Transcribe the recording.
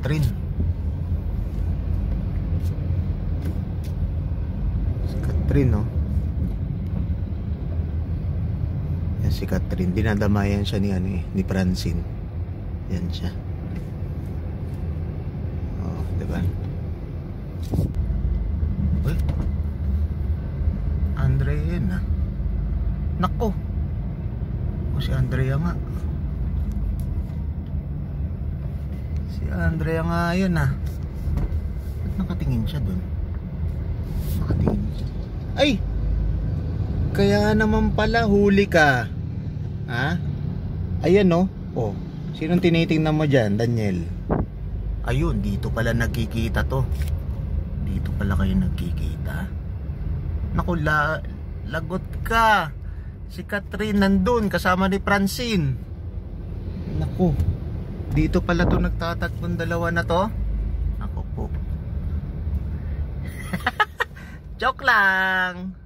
Catherine. Si Catherine, no? Yan si Catherine. Dinadamayan siya ni Francine. Yan siya. Oh, diba? Uy, Andrea yan, ah. Nako. O, si Andrea nga. Si Andrea nga yun, ah. Ba't nakatingin siya dun? Nakatingin siya. Ay! Kaya naman pala huli ka. Ha? Ayan, no? Oh, sinong tinitingnan mo dyan, Daniel? Ayun, dito pala nagkikita to. Dito pala kayo nagkikita. Naku, lagot ka. Si Catherine nandun kasama ni Francine. Naku, dito pala to nagtatagpong dalawa na to. Ako po. Joke lang.